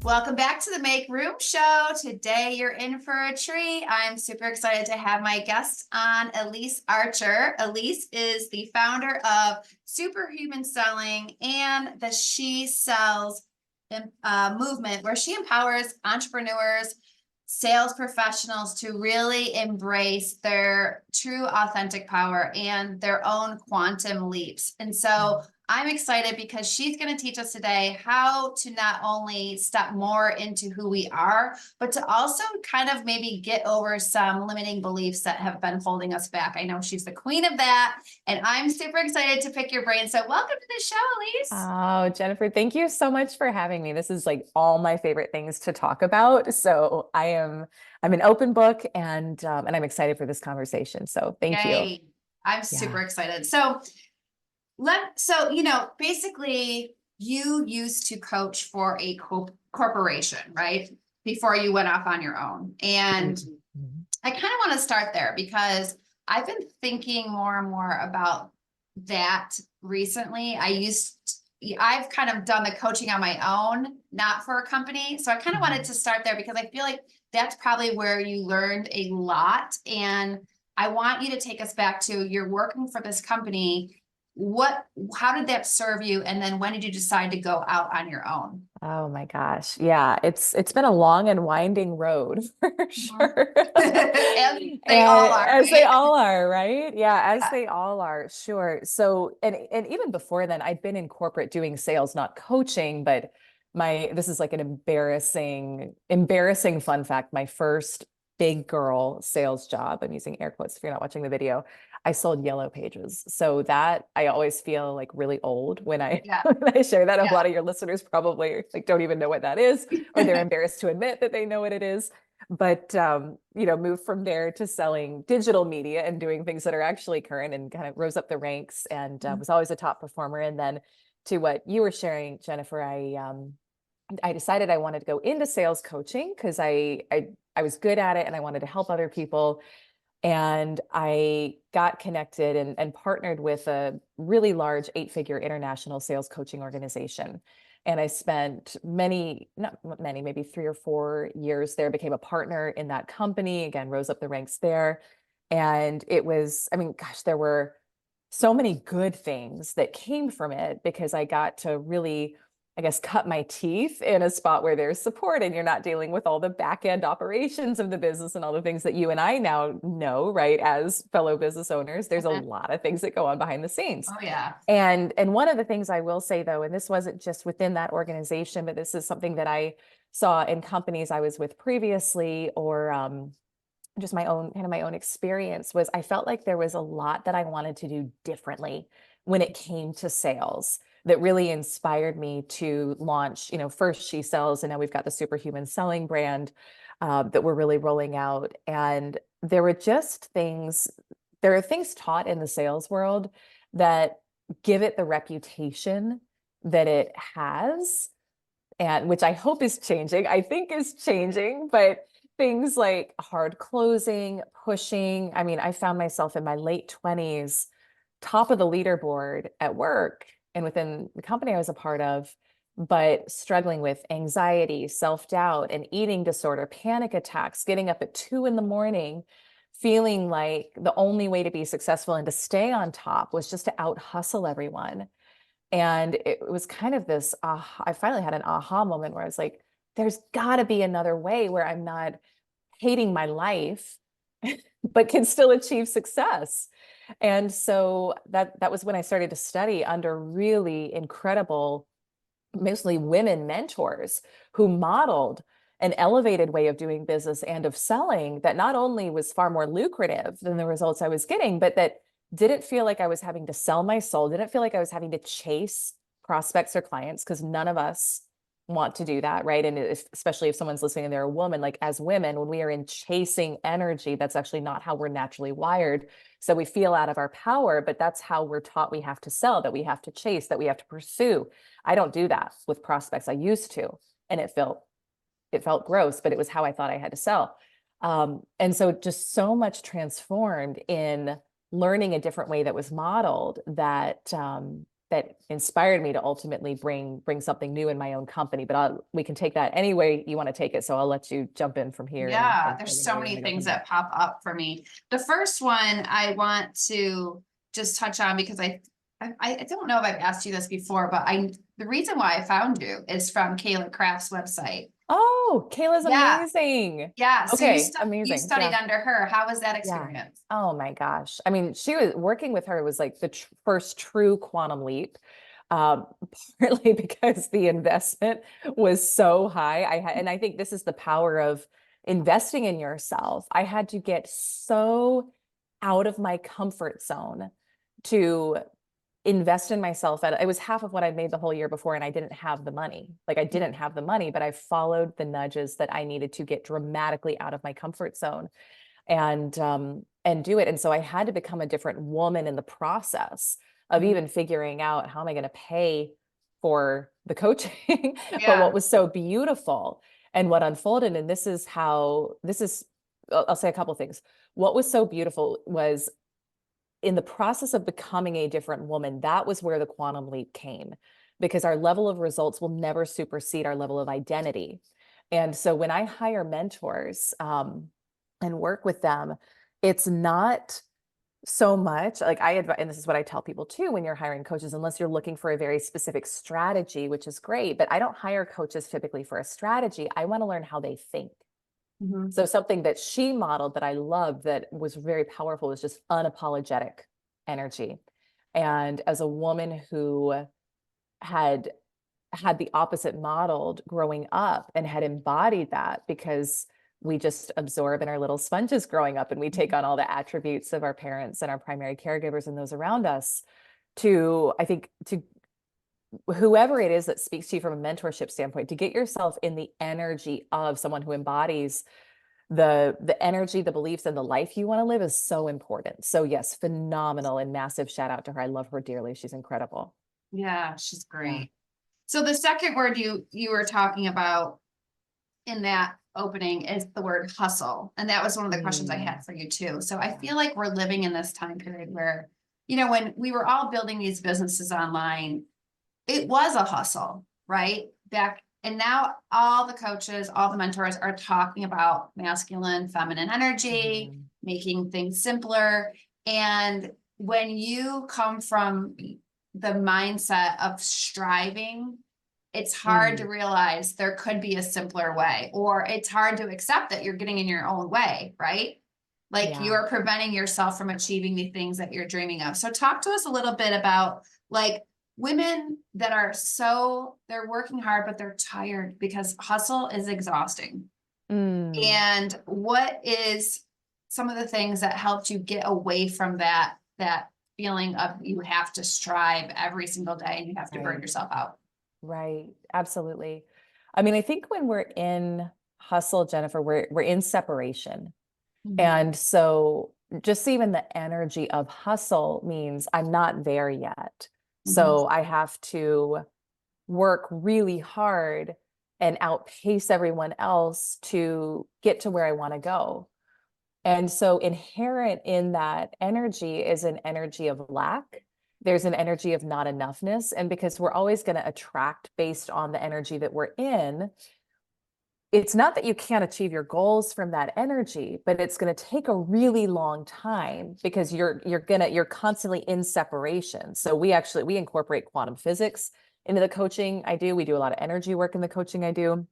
Welcome back to the Make Room Show. Today you're in for a treat. I'm super excited to have my guest on, Elyse Archer. Elyse is the founder of Superhuman Selling and the She Sells movement, where she empowers entrepreneurs, sales professionals to really embrace their true authentic power and their own quantum leaps. And so I'm excited because she's going to teach us today how to not only step more into who we are, but to also kind of maybe get over some limiting beliefs that have been holding us back. I know she's the queen of that, and I'm super excited to pick your brain. So welcome to the show, Elyse. Oh, Jennifer, thank you so much for having me. This is like all my favorite things to talk about. So I'm an open book and I'm excited for this conversation. So thank you. Yay. I'm super Yeah. excited. Basically you used to coach for a corporation, right? Before you went off on your own. And Mhm. I kind of want to start there because I've been thinking more and more about that recently. I've kind of done the coaching on my own, not for a company. So I kind of wanted to start there because I feel like that's probably where you learned a lot. And I want you to take us back to you're working for this company. How did that serve you? And then when did you decide to go out on your own? Oh my gosh. Yeah, it's been a long and winding road for Mhm. sure. As they all And are, as they right? all are, right? Yeah, as Yeah. they all are, sure. So, and even before then, I'd been in corporate doing sales, not coaching, but this is like an embarrassing fun fact. My first big girl sales job, I'm using air quotes if you're not watching the video, I sold yellow pages. So that I always feel like really old when I Yeah. when I share that. A Yeah. lot of your listeners probably like don't even know what that is, or they're embarrassed to admit that they know what it is. But moved from there to selling digital media and doing things that are actually current, and kind of rose up the ranks, and was always a top performer. And then to what you were sharing, Jennifer, I decided I wanted to go into sales coaching because I was good at it and I wanted to help other people. And I got connected and partnered with a really large 8-figure international sales coaching organization. And I spent not many, maybe 3 or 4 years there, became a partner in that company, again, rose up the ranks there. And it was, I mean, gosh, there were so many good things that came from it because I got to really, I guess, cut my teeth in a spot where there's support and you're not dealing with all the back end operations of the business and all the things that you and I now know, right? As fellow business owners, there's a lot of things that go on behind the scenes. Oh yeah. And one of the things I will say though, and this wasn't just within that organization, but this is something that I saw in companies I was with previously, or just my own experience, was I felt like there was a lot that I wanted to do differently when it came to sales that really inspired me to launch, first She Sells, and now we've got the Superhuman Selling brand that we're really rolling out. And there are things taught in the sales world that give it the reputation that it has, and which I hope is changing, I think is changing, but things like hard closing, pushing. I mean, I found myself in my late 20s, top of the leaderboard at work and within the company I was a part of, but struggling with anxiety, self-doubt, and eating disorder, panic attacks, getting up at 2 a.m, feeling like the only way to be successful and to stay on top was just to out hustle everyone. And it was kind of this, I finally had an aha moment where I was like, there's got to be another way where I'm not hating my life, but can still achieve success. And so that was when I started to study under really incredible, mostly women mentors who modeled an elevated way of doing business and of selling that not only was far more lucrative than the results I was getting, but that didn't feel like I was having to sell my soul, didn't feel like I was having to chase prospects or clients, because none of us want to do that, right? And especially if someone's listening and they're a woman, like as women, when we are in chasing energy, that's actually not how we're naturally wired. So we feel out of our power, but that's how we're taught we have to sell, that we have to chase, that we have to pursue. I don't do that with prospects. I used to, and it felt gross, but it was how I thought I had to sell. And so just so much transformed in learning a different way that was modeled, that that inspired me to ultimately bring something new in my own company. But we can take that any way you want to take it. So I'll let you jump in from here. Yeah, And there's me so know where you many want to go things from there. that pop up for me. The first one I want to just touch on because I don't know if I've asked you this before, but the reason why I found you is from Kayla Craft's website. Oh, Kayla's Yeah, amazing. yeah. So Okay, you amazing. studied Yeah. under her. How was that Yeah. experience? Oh my gosh. I mean, she was working with her was like the first true quantum leap. Um, Partly because the investment was so high. And I think this is the power of investing in yourself. I had to get so out of my comfort zone to invest in myself. And it was half of what I'd made the whole year before, and I didn't have the money. Like I didn't have the money, but I followed the nudges that I needed to get dramatically out of my comfort zone and do it. And so I had to become a different woman in the process of even figuring out how am I going to pay for the coaching. But what Yeah. was so beautiful and what unfolded, and I'll say a couple of things. What was so beautiful was in the process of becoming a different woman, that was where the quantum leap came, because our level of results will never supersede our level of identity. And so when I hire mentors, and work with them, it's not so much like I advise, and this is what I tell people too when you're hiring coaches, unless you're looking for a very specific strategy, which is great, but I don't hire coaches typically for a strategy. I want to learn how they think. Mhm. So something that she modeled that I loved that was very powerful was just unapologetic energy. And as a woman who had had the opposite modeled growing up and had embodied that because we just absorb in our little sponges growing up and we take on all the attributes of our parents and our primary caregivers and those around us I think to whoever it is that speaks to you from a mentorship standpoint, to get yourself in the energy of someone who embodies the energy, the beliefs, and the life you want to live is so important. So yes, phenomenal and massive shout out to her. I love her dearly. She's incredible. Yeah, she's Yeah. great. So the second word you were talking about in that opening is the word hustle. And that was one of the questions I Mm, had for you too. So I yeah. feel like we're living in this time period where, you know, when we were all building these businesses online, it was a hustle, right? And now all the coaches, all the mentors are talking about masculine, feminine energy, Mhm. making things simpler. And when you come from the mindset of striving, it's hard to Mm, realize there could be a simpler way, or it's hard to accept that you're getting in your own way, right? Like yeah. you're preventing yourself from achieving the things that you're dreaming of. So talk to us a little bit about like women that are they're working hard, but they're tired because hustle is exhausting. Mm, And what is some of the things that helped you get away from that feeling of you have to strive every single day and you have to burn right. yourself out? Right. Absolutely. I mean, I think when we're in hustle, Jennifer, we're in separation. Mhm. And so just even the energy of hustle means I'm not there yet. Mhm. So I have to work really hard and outpace everyone else to get to where I want to go. And so inherent in that energy is an energy of lack. There's an energy of not enoughness. And because we're always going to attract based on the energy that we're in, it's not that you can't achieve your goals from that energy, but it's going to take a really long time because you're constantly in separation. So we incorporate quantum physics into the coaching I do. We do a lot of energy work in the coaching I do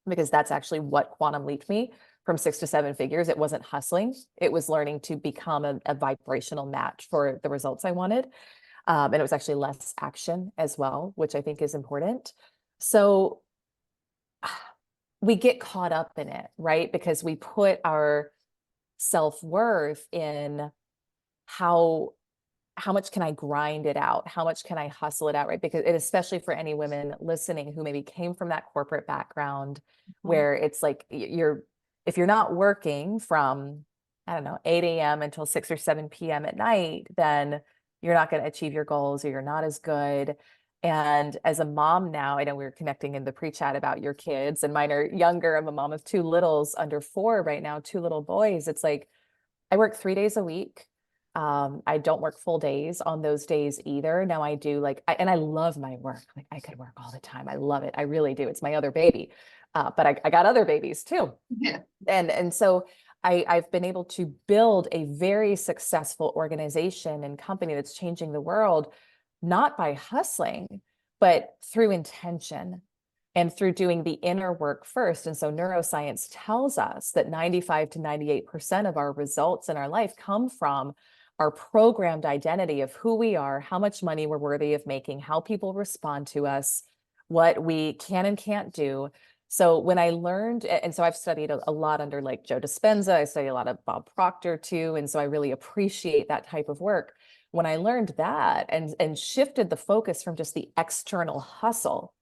because that's actually what quantum leaped me from 6 to 7 figures. It wasn't hustling. It was learning to become a vibrational match for the results I wanted. And it was actually less action as well, which I think is important. So we get caught up in it, right? Because we put our self-worth in how how much can I grind it out? How much can I hustle it out, right? Because it, especially for any women listening who maybe came from that corporate background Mhm. where it's like you're if you're not working from I don't know 8 a.m. until 6 or 7 p.m. at night, then you're not going to achieve your goals or you're not as good. And as a mom now, I know we were connecting in the pre-chat about your kids, and mine are younger. I'm a mom of two littles under 4 right now, two little boys. It's like I work 3 days a week. I don't work full days on those days either. Now I do and I love my work. Like I could work all the time. I love it. I really do. It's my other baby. But I got other babies too. Yeah. And so I've been able to build a very successful organization and company that's changing the world, not by hustling, but through intention and through doing the inner work first. And so neuroscience tells us that 95 to 98% of our results in our life come from our programmed identity of who we are, how much money we're worthy of making, how people respond to us, what we can and can't do. So when I learned, and so I've studied a lot under like Joe Dispenza, I study a lot of Bob Proctor too. And so I really appreciate that type of work. When I learned that and shifted the focus from just the external hustle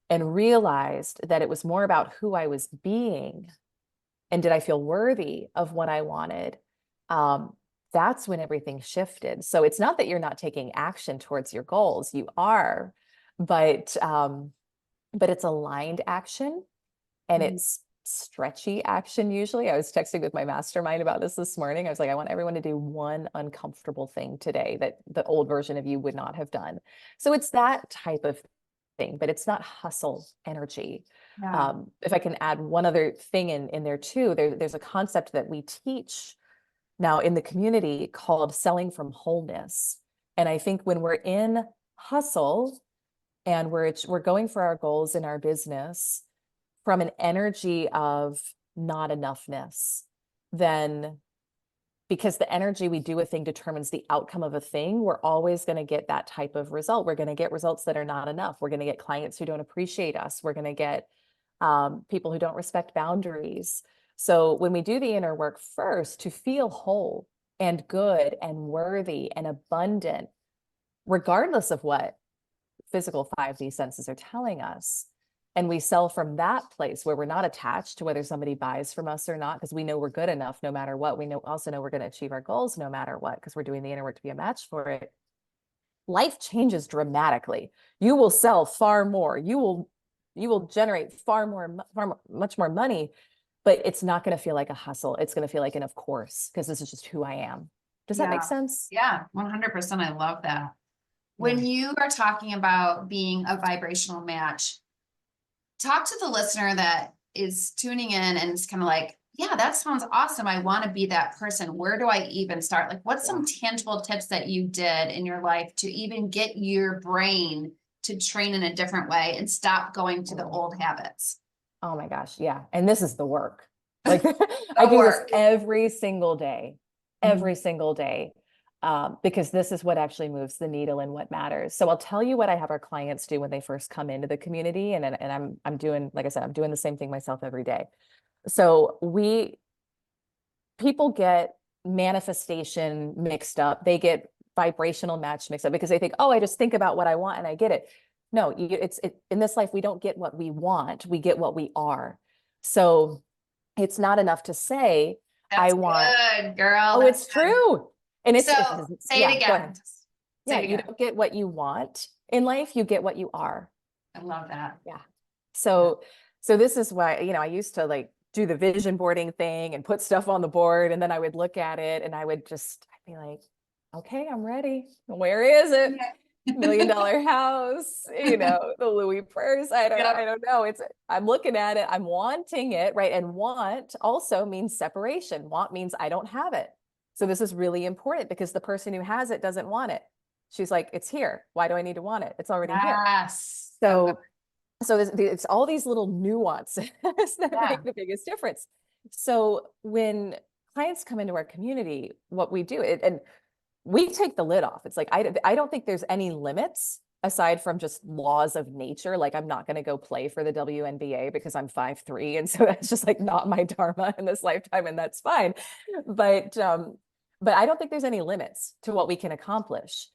and realized that it was more about who I was being and did I feel worthy of what I wanted, that's when everything shifted. So it's not that you're not taking action towards your goals, you are, but it's aligned action and it's stretchy action usually. I was texting with my mastermind about this morning. I was like, I want everyone to do one uncomfortable thing today that the old version of you would not have done. So it's that type of thing, but it's not hustle energy. Yeah. If I can add one other thing in there too, there's a concept that we teach now in the community called selling from wholeness. And I think when we're in hustle and we're going for our goals in our business from an energy of not enoughness, then because the energy we do a thing determines the outcome of a thing, we're always going to get that type of result. We're going to get results that are not enough. We're going to get clients who don't appreciate us. We're going to get people who don't respect boundaries. So when we do the inner work first to feel whole and good and worthy and abundant, regardless of what physical 5D senses are telling us, and we sell from that place where we're not attached to whether somebody buys from us or not, because we know we're good enough no matter what. We also know we're going to achieve our goals no matter what, because we're doing the inner work to be a match for it. Life changes dramatically. You will sell far more. You will generate much more money, but it's not going to feel like a hustle. It's going to feel like an of course, because this is just who I am. Does that make sense? Yeah, 100%. I love that. Yeah. When you are talking about being a vibrational match, talk to the listener that is tuning in and it's kind of like, yeah, that sounds awesome. I want to be that person. Where do I even start? Like, what's some tangible tips that you did in your life to even get your brain to train in a different way and stop going to the old habits? Oh my gosh. Yeah. And this is the work. Like I do this every single day, because this is what actually moves the needle and what matters. So I'll tell you what I have our clients do when they first come into the community. And I'm doing, like I said, I'm doing the same thing myself every day. So people get manifestation mixed up. They get vibrational match mixed up because they think, oh, I just think about what I want and I get it. No, in this life, we don't get what we want. We get what we are. So it's not enough to say, That's I want, good, girl. oh, That's it's true. And so say it again. Yeah, you don't get what you want in life, you get what you are. I love that. Yeah. So this is why, I used to like do the vision boarding thing and put stuff on the board. And then I would look at it and I'd be like, okay, I'm ready. Where is it? $1 million house, the Louis purse. I don't know. I'm looking at it. I'm wanting it. Right. And want also means separation. Want means I don't have it. So this is really important because the person who has it doesn't want it. She's like, it's here. Why do I need to want it? It's already here. So it's all these little nuances that make the biggest difference. So when clients come into our community, what we do, and we take the lid off. It's like, I don't think there's any limits aside from just laws of nature. Like I'm not going to go play for the WNBA because I'm 5'3". And so that's just like not my dharma in this lifetime. And that's fine. But I don't think there's any limits to what we can accomplish.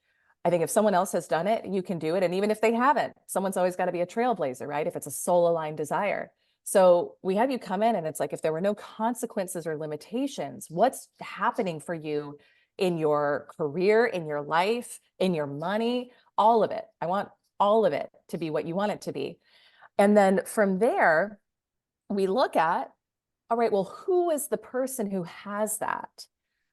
I think if someone else has done it, you can do it. And even if they haven't, someone's always got to be a trailblazer, right? If it's a soul aligned desire. So we have you come in and it's like, if there were no consequences or limitations, what's happening for you in your career, in your life, in your money, all of it. I want all of it to be what you want it to be. And then from there, we look at, all right, well, who is the person who has that?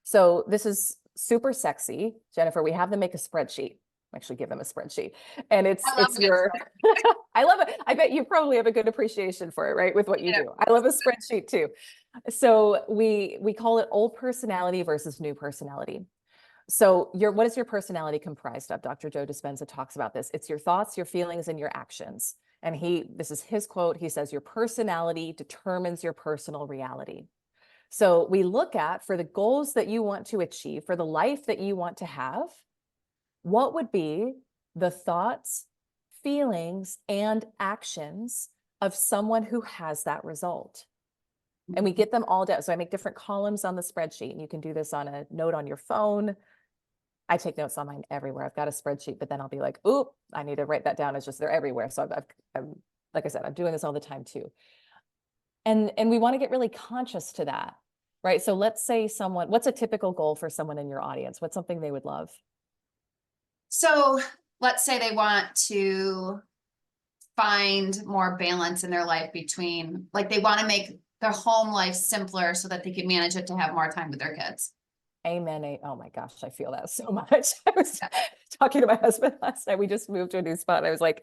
So this is super sexy. Jennifer, we have them make a spreadsheet. Actually give them a spreadsheet. And I love it's a good your, I love it. I bet you probably have a good appreciation for it, right? With what you Yeah. do. I love a spreadsheet too. So we call it old personality versus new personality. So what is your personality comprised of? Dr. Joe Dispenza talks about this. It's your thoughts, your feelings, and your actions. And this is his quote. He says, your personality determines your personal reality. So we look at, for the goals that you want to achieve, for the life that you want to have, what would be the thoughts, feelings, and actions of someone who has that result? And we get them all down. So I make different columns on the spreadsheet, and you can do this on a note on your phone. I take notes on mine everywhere. I've got a spreadsheet, but then I'll be like, oop, I need to write that down. It's just, they're everywhere. So I'm, like I said, I'm doing this all the time too. And we want to get really conscious to that, right? So let's say what's a typical goal for someone in your audience? What's something they would love? So let's say they want to find more balance in their life between, like, they want to make their home life simpler so that they can manage it to have more time with their kids. Amen. Oh my gosh, I feel that so much. I was talking to my husband last night. We just moved to a new spot. I was like,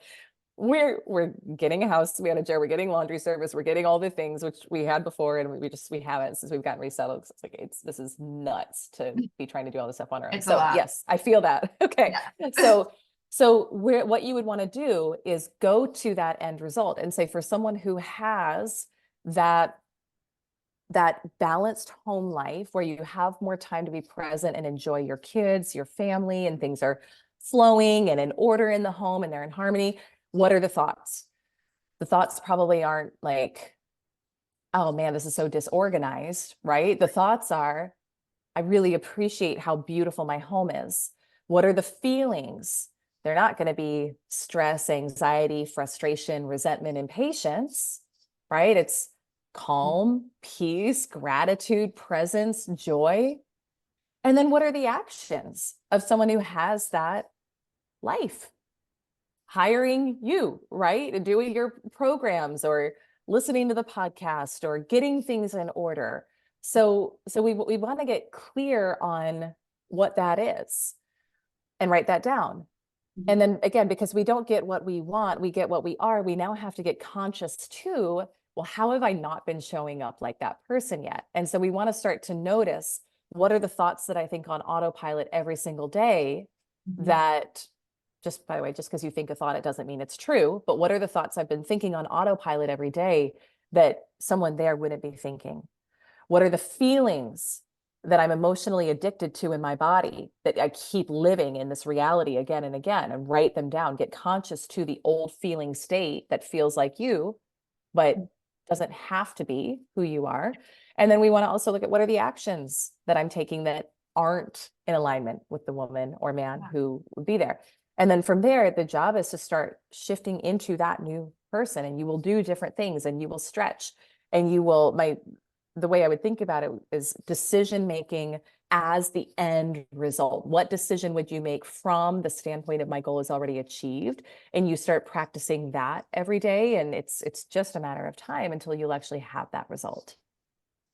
we're getting a house. We had a chair. We're getting laundry service. We're getting all the things which we had before, and we haven't since we've gotten resettled. It's like this is nuts to be trying to do all this stuff on our own. It's a So lot. yes, I feel that. Okay, Yeah. so what you would want to do is go to that end result and say, for someone who has that balanced home life where you have more time to be present and enjoy your kids, your family, and things are flowing and in order in the home and they're in harmony. What are the thoughts? The thoughts probably aren't like, oh man, this is so disorganized, right? The thoughts are, I really appreciate how beautiful my home is. What are the feelings? They're not going to be stress, anxiety, frustration, resentment, impatience, right? It's calm, peace, gratitude, presence, joy. And then what are the actions of someone who has that life? Hiring you, right? And doing your programs or listening to the podcast or getting things in order. So we want to get clear on what that is and write that down. And then again, because we don't get what we want, we get what we are. We now have to get conscious too. Well, how have I not been showing up like that person yet? And so we want to start to notice, what are the thoughts that I think on autopilot every single day that, just by the way, just because you think a thought, it doesn't mean it's true, but what are the thoughts I've been thinking on autopilot every day that someone there wouldn't be thinking? What are the feelings that I'm emotionally addicted to in my body that I keep living in this reality again and again, and write them down, get conscious to the old feeling state that feels like you, but doesn't have to be who you are. And then we want to also look at, what are the actions that I'm taking that aren't in alignment with the woman or man who would be there. And then from there, the job is to start shifting into that new person, and you will do different things and you will stretch and you will, the way I would think about it is decision making as the end result. What decision would you make from the standpoint of my goal is already achieved? And you start practicing that every day. And it's just a matter of time until you'll actually have that result.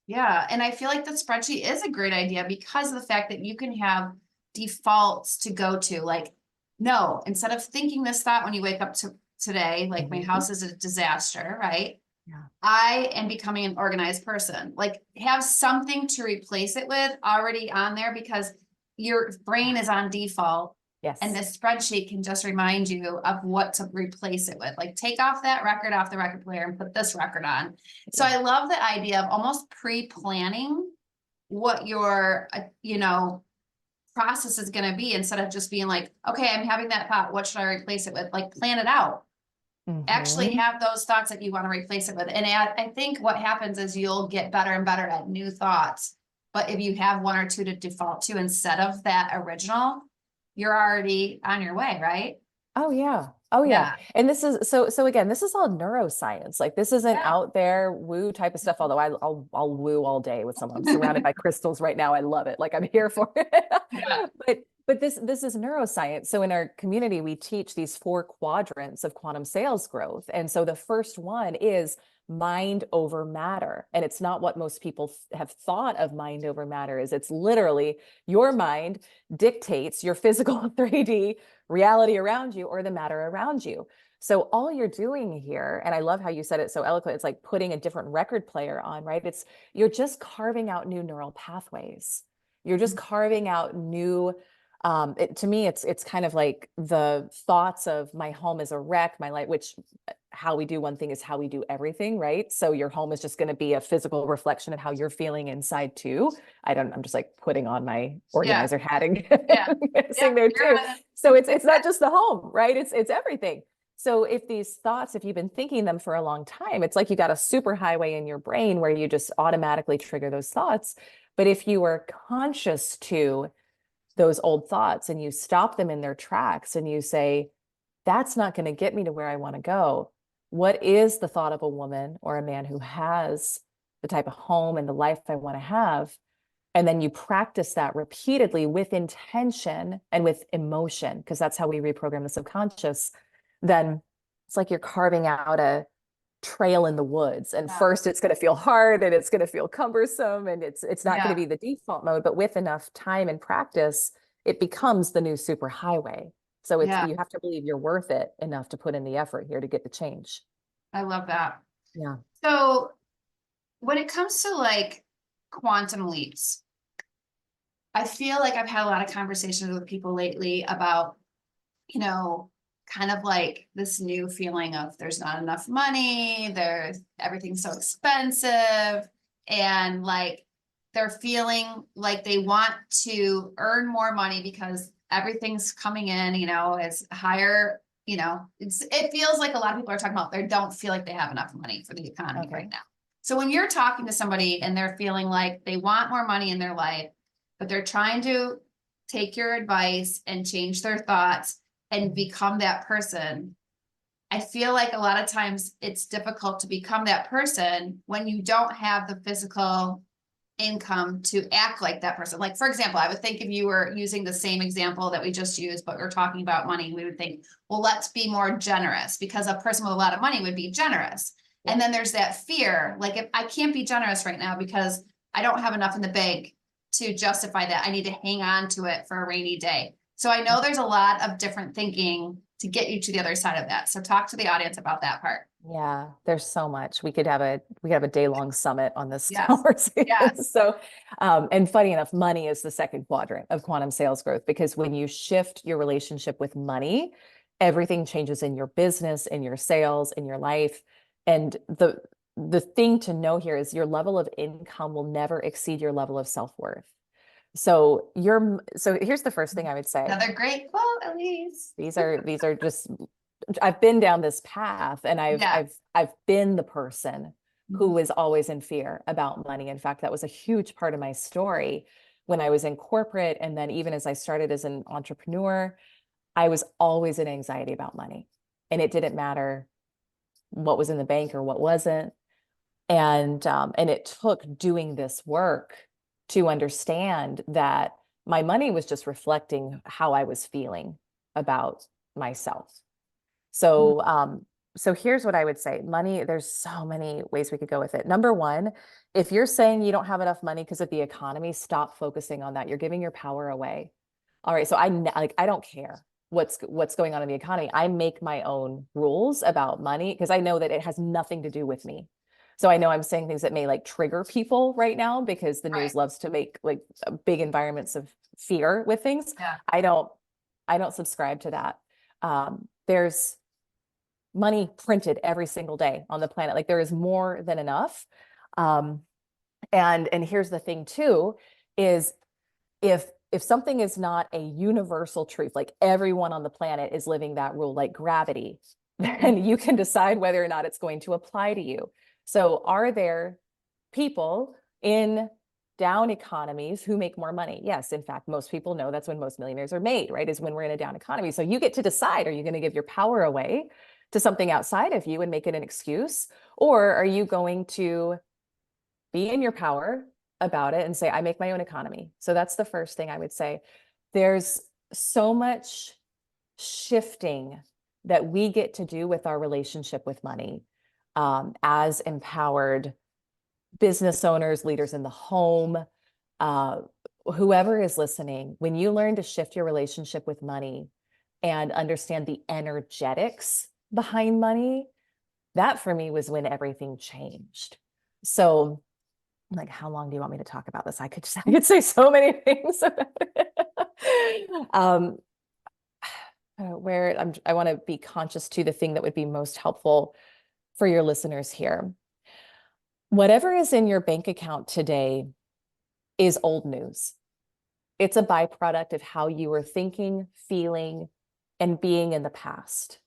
Yeah. And I feel like the spreadsheet is a great idea because of the fact that you can have defaults to go to, like, no, instead of thinking this thought when you wake up to today, like my house is a disaster, right? Yeah. I am becoming an organized person. Like, have something to replace it with already on there, because your brain is on default. Yes. And this spreadsheet can just remind you of what to replace it with. Like, take off that record off the record player and put this record on. So I love the idea of almost pre-planning what your, process is going to be, instead of just being like, okay, I'm having that thought, what should I replace it with? Like, plan it out. Actually have those thoughts that you want to replace it with. And I think what happens is you'll get better and better at new thoughts. But if you have one or two to default to instead of that original, you're already on your way, right? Oh yeah. Oh yeah. And this is so again, this is all neuroscience. Like, this isn't out there woo type of stuff. Although I'll woo all day with someone. I'm surrounded by crystals right now. I love it. Like, I'm here for it. But this is neuroscience. So in our community, we teach these 4 quadrants of quantum sales growth. And so the first one is mind over matter. And it's not what most people have thought of mind over matter is. It's literally your mind dictates your physical 3D reality around you or the matter around you. So all you're doing here, and I love how you said it so eloquent, it's like putting a different record player on, right? You're just carving out new neural pathways. You're just carving out new to me, it's kind of like the thoughts of my home is a wreck, my life, which how we do one thing is how we do everything, right? So your home is just going to be a physical reflection of how you're feeling inside too. I'm just like putting on my organizer hat and sitting there too. So it's not just the home, right? It's everything. So if these thoughts, if you've been thinking them for a long time, it's like you got a super highway in your brain where you just automatically trigger those thoughts. But if you are conscious to those old thoughts and you stop them in their tracks and you say, that's not going to get me to where I want to go. What is the thought of a woman or a man who has the type of home and the life I want to have? And then you practice that repeatedly with intention and with emotion, because that's how we reprogram the subconscious. Then it's like you're carving out a trail in the woods. And first it's going to feel hard and it's going to feel cumbersome and it's not going to be the default mode, but with enough time and practice, it becomes the new super highway. So you have to believe you're worth it enough to put in the effort here to get the change. I love that. Yeah. So when it comes to like quantum leaps, I feel like I've had a lot of conversations with people lately about, kind of like this new feeling of there's not enough money, everything's so expensive, and like they're feeling like they want to earn more money because everything's coming in, is higher, it feels like a lot of people are talking about they don't feel like they have enough money for the economy right now. So when you're talking to somebody and they're feeling like they want more money in their life, but they're trying to take your advice and change their thoughts and become that person, I feel like a lot of times it's difficult to become that person when you don't have the physical income to act like that person. Like, for example, I would think if you were using the same example that we just used, but we're talking about money, we would think, well, let's be more generous, because a person with a lot of money would be generous. Yeah. And then there's that fear, like, if I can't be generous right now because I don't have enough in the bank to justify that, I need to hang on to it for a rainy day. So I know there's a lot of different thinking to get you to the other side of that. So talk to the audience about that part. Yeah, there's so much. We could have a day-long summit on this conversation. Yes. So, and funny enough, money is the second quadrant of quantum sales growth, because when you shift your relationship with money, everything changes in your business, in your sales, in your life. And the thing to know here is your level of income will never exceed your level of self-worth. So here's the first thing I would say. Another great quote, Elyse. These are just, I've been down this path, and I've been the person who was always in fear about money. In fact, that was a huge part of my story when I was in corporate. And then even as I started as an entrepreneur, I was always in anxiety about money, and it didn't matter what was in the bank or what wasn't. And it took doing this work to understand that my money was just reflecting how I was feeling about myself. So, so here's what I would say. Money, there's so many ways we could go with it. Number one, if you're saying you don't have enough money because of the economy, stop focusing on that. You're giving your power away. All right. So I don't care what's going on in the economy. I make my own rules about money because I know that it has nothing to do with me. So I know I'm saying things that may like trigger people right now because the news loves to make like big environments of fear with things. Yeah. I don't subscribe to that. There's money printed every single day on the planet. Like there is more than enough. And here's the thing too, is if something is not a universal truth, like everyone on the planet is living that rule, like gravity, then you can decide whether or not it's going to apply to you. So are there people in down economies who make more money? Yes. In fact, most people know that's when most millionaires are made, right? Is when we're in a down economy. So you get to decide, are you going to give your power away to something outside of you and make it an excuse? Or are you going to be in your power about it and say, I make my own economy? So that's the first thing I would say. There's so much shifting that we get to do with our relationship with money, as empowered business owners, leaders in the home, uh, whoever is listening. When you learn to shift your relationship with money and understand the energetics behind money, that for me was when everything changed. So, like, how long do you want me to talk about this? I could say so many things about it. I want to be conscious to the thing that would be most helpful for your listeners here. Whatever is in your bank account today is old news. It's a byproduct of how you were thinking, feeling, and being in the past.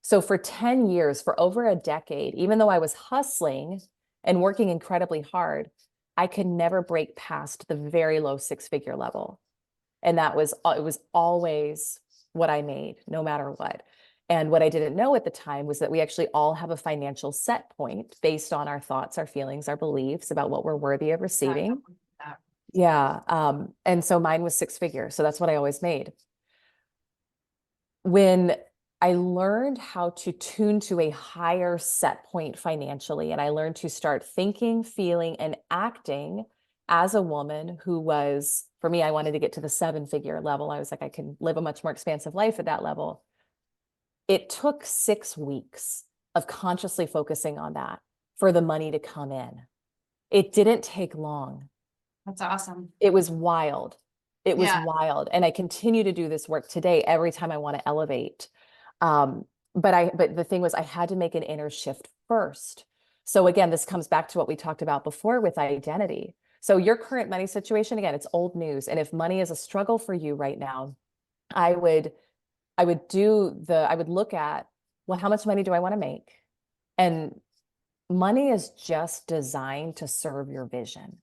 So for 10 years, for over a decade, even though I was hustling and working incredibly hard, I could never break past the very low six-figure level. And it was always what I made, no matter what. And what I didn't know at the time was that we actually all have a financial set point based on our thoughts, our feelings, our beliefs about what we're worthy of receiving. Yeah. And so mine was six figures. So that's what I always made. When I learned how to tune to a higher set point financially, and I learned to start thinking, feeling, and acting as a woman who was, for me, I wanted to get to the seven-figure level. I was like, I can live a much more expansive life at that level. It took 6 weeks of consciously focusing on that for the money to come in. It didn't take long. That's awesome. It was wild. It was Yeah. wild. And I continue to do this work today every time I want to elevate. But the thing was, I had to make an inner shift first. So again, this comes back to what we talked about before with identity. So your current money situation, again, it's old news. And if money is a struggle for you right now, I would look at, well, how much money do I want to make? And money is just designed to serve your vision.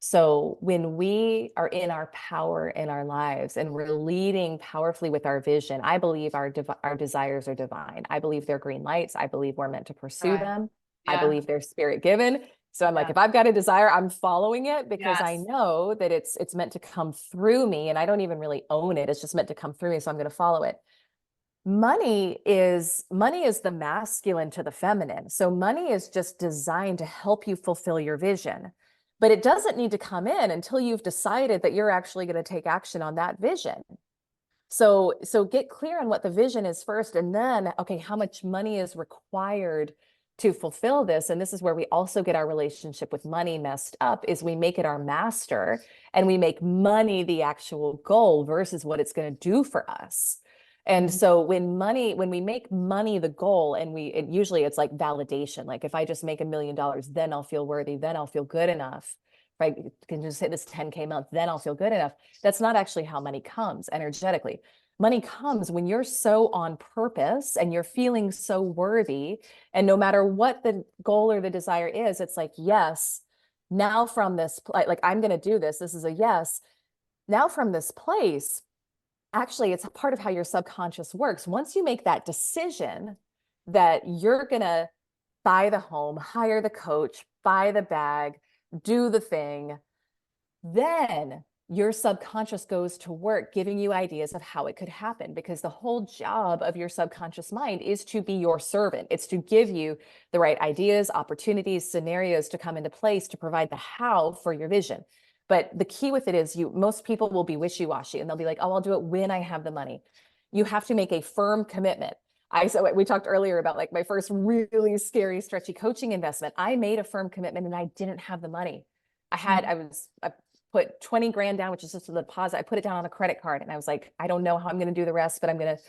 So when we are in our power in our lives and we're leading powerfully with our vision, I believe our desires are divine. I believe they're green lights. I believe we're meant to pursue them. I believe they're spirit given. So I'm like, if I've got a desire, I'm following it because I know that it's meant to come through me, and I don't even really own it. It's just meant to come through me. So I'm going to follow it. Money is the masculine to the feminine. So money is just designed to help you fulfill your vision. But it doesn't need to come in until you've decided that you're actually going to take action on that vision. So get clear on what the vision is first, and then, okay, how much money is required to fulfill this? And this is where we also get our relationship with money messed up, is we make it our master and we make money the actual goal versus what it's going to do for us. And so when we make money the goal, and usually it's like validation. Like, if I just make $1 million, then I'll feel worthy, then I'll feel good enough. If I can just hit this 10K month, then I'll feel good enough. That's not actually how money comes energetically. Money comes when you're so on purpose and you're feeling so worthy. And no matter what the goal or the desire is, it's like, yes, now from this, like, I'm going to do this. This is a yes. Now from this place, actually, it's a part of how your subconscious works. Once you make that decision that you're going to buy the home, hire the coach, buy the bag, do the thing, then your subconscious goes to work giving you ideas of how it could happen, because the whole job of your subconscious mind is to be your servant. It's to give you the right ideas, opportunities, scenarios to come into place to provide the how for your vision. But the key with it is most people will be wishy-washy, and they'll be like, oh, I'll do it when I have the money. You have to make a firm commitment. We talked earlier about, like, my first really scary, stretchy coaching investment. I made a firm commitment and I didn't have the money. I put 20 grand down, which is just a deposit. I put it down on a credit card, and I was like, I don't know how I'm going to do the rest, but I'm going to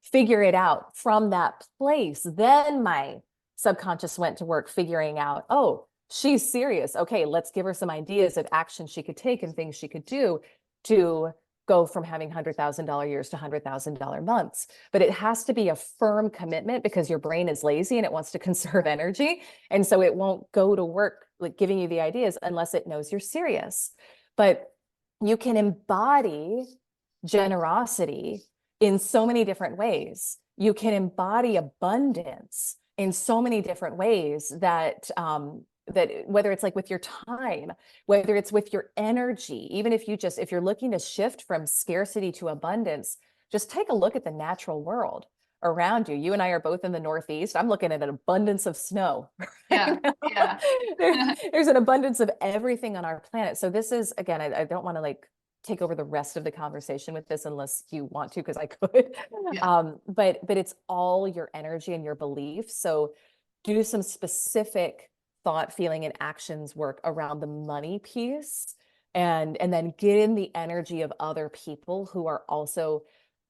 figure it out from that place. Then my subconscious went to work figuring out, oh, she's serious. Okay, let's give her some ideas of action she could take and things she could do to go from having $100,000 years to $100,000 months. But it has to be a firm commitment, because your brain is lazy and it wants to conserve energy. And so it won't go to work, like, giving you the ideas unless it knows you're serious. But you can embody generosity in so many different ways. You can embody abundance in so many different ways that that whether it's like with your time, whether it's with your energy, even if if you're looking to shift from scarcity to abundance, just take a look at the natural world around you. You and I are both in the Northeast. I'm looking at an abundance of snow Yeah. right now. Yeah. There's an abundance of everything on our planet. So this is, again, I don't want to like take over the rest of the conversation with this unless you want to, because I could. Yeah. But it's all your energy and your beliefs. So do some specific thought, feeling, and actions work around the money piece, and then get in the energy of other people who are also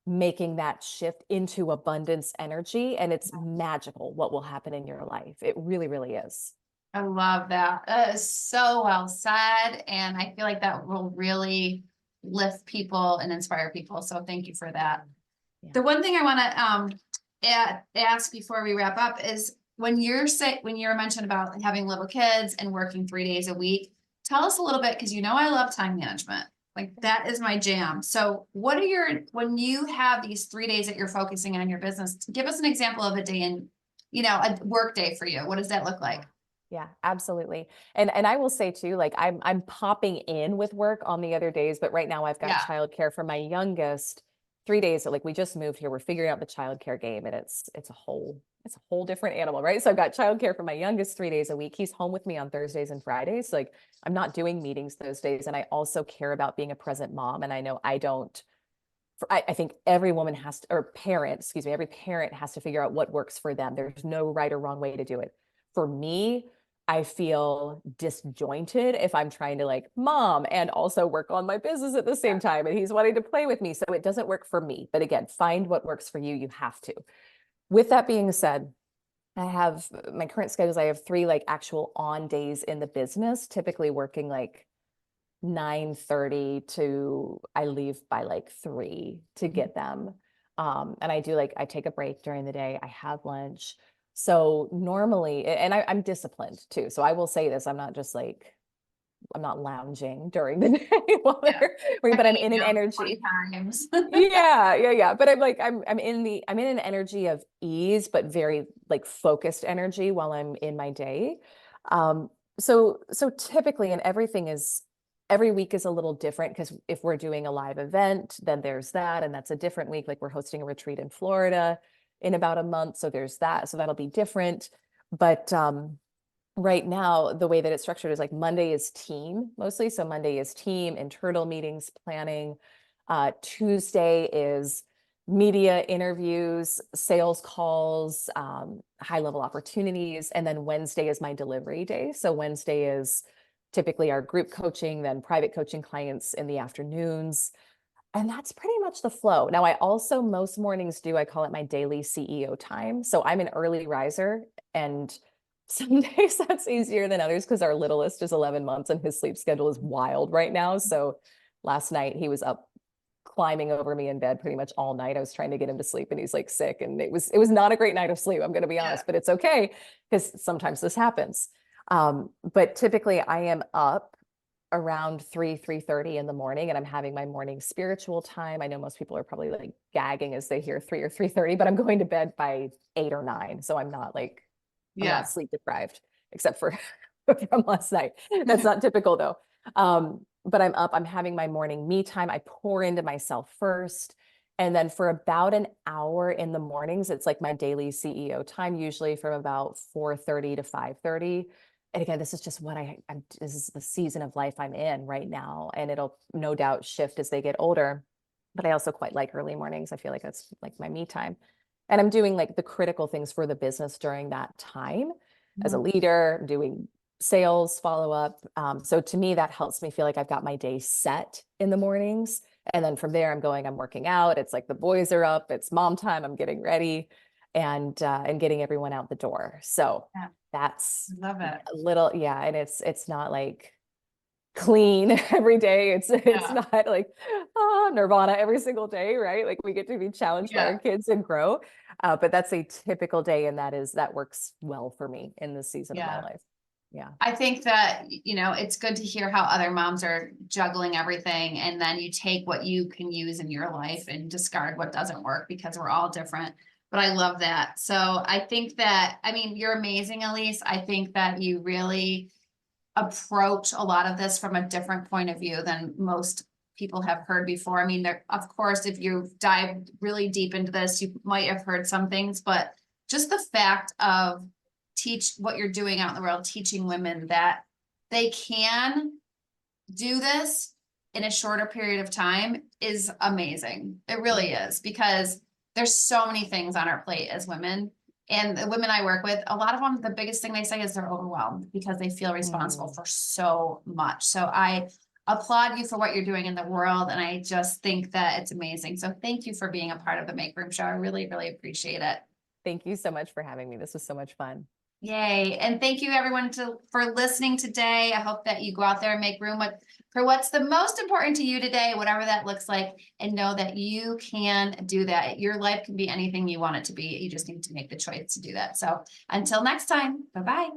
making that shift into abundance energy. And it's magical what will happen in your life. It really, really is. I love that. That is so well said. And I feel like that will really lift people and inspire people. So thank you for that. Yeah. The one thing I want to ask before we wrap up is when you're mentioned about having little kids and working 3 days a week, tell us a little bit, because I love time management. Like that is my jam. So when you have these 3 days that you're focusing on your business, give us an example of a day in, a work day for you. What does that look like? Yeah, absolutely. And I will say too, like I'm popping in with work on the other days, but right now I've got Yeah. childcare for my youngest 3 days. So like we just moved here, we're figuring out the childcare game, and it's a whole different animal, right? So I've got childcare for my youngest 3 days a week. He's home with me on Thursdays and Fridays. Like I'm not doing meetings those days. And I also care about being a present mom. And I know I don't, I think every woman has to, or parent, excuse me, every parent has to figure out what works for them. There's no right or wrong way to do it. For me, I feel disjointed if I'm trying to like mom and also work on my business at the same time, and he's wanting to play with me. So it doesn't work for me. But again, find what works for you. You have to. With that being said, I have my current schedules. I have 3 like actual on days in the business, typically working like 9:30 to I leave by like 3 to get them. And I take a break during the day. I have lunch. So normally, and I'm disciplined too. So I will say this, I'm not lounging during the day while Yeah. but I'm in an energy. Times. Yeah. But I'm in an energy of ease, but very like focused energy while I'm in my day. So typically, and every week is a little different, because if we're doing a live event, then there's that, and that's a different week. Like we're hosting a retreat in Florida in about a month, so there's that. So that'll be different. But right now, the way that it's structured is like Monday is team mostly. So Monday is team, internal meetings, planning. Tuesday is media interviews, sales calls, high level opportunities. And then Wednesday is my delivery day. So Wednesday is typically our group coaching, then private coaching clients in the afternoons. And that's pretty much the flow. Now, I also most mornings I call it my daily CEO time. So I'm an early riser, and some days that's easier than others because our littlest is 11 months and his sleep schedule is wild right now. So last night he was up climbing over me in bed pretty much all night. I was trying to get him to sleep and he's like sick, and it was not a great night of sleep. I'm going to be honest, but it's okay because sometimes this happens. But typically I am up around 3:30 in the morning, and I'm having my morning spiritual time. I know most people are probably like gagging as they hear 3 or 3:30, but I'm going to bed by 8 or 9. So I'm not sleep deprived, except for from last night. That's not typical though. But I'm up, I'm having my morning me time. I pour into myself first. And then for about an hour in the mornings, it's like my daily CEO time, usually from about 4:30 to 5:30. And again, this is just this is the season of life I'm in right now. And it'll no doubt shift as they get older. But I also quite like early mornings. I feel like that's like my me time. And I'm doing like the critical things for the business during that time as a leader, doing sales follow up. So to me, that helps me feel like I've got my day set in the mornings. And then from there, I'm working out. It's like the boys are up, it's mom time. I'm getting ready and getting everyone out the door. So that's Love it. a little, yeah. And it's not like clean every day. It's not like nirvana every single day, right? Like we get to be challenged by our kids and grow. But that's a typical day, and that works well for me in this season of my life. Yeah. I think that, it's good to hear how other moms are juggling everything, and then you take what you can use in your life and discard what doesn't work, because we're all different. But I love that. So I think that, I mean, you're amazing, Elyse. I think that you really approach a lot of this from a different point of view than most people have heard before. I mean, there, of course, if you dive really deep into this, you might have heard some things, but just the fact of teach what you're doing out in the world, teaching women that they can do this in a shorter period of time is amazing. It really is, because there's so many things on our plate as women. And the women I work with, a lot of them, the biggest thing they say is they're overwhelmed because they feel responsible for so much. So I applaud you for what you're doing in the world. And I just think that it's amazing. So thank you for being a part of the Make Room Show. I really, really appreciate it. Thank you so much for having me. This was so much fun. Yay. And thank you everyone for listening today. I hope that you go out there and make room for what's the most important to you today, whatever that looks like, and know that you can do that. Your life can be anything you want it to be. You just need to make the choice to do that. So until next time, bye-bye.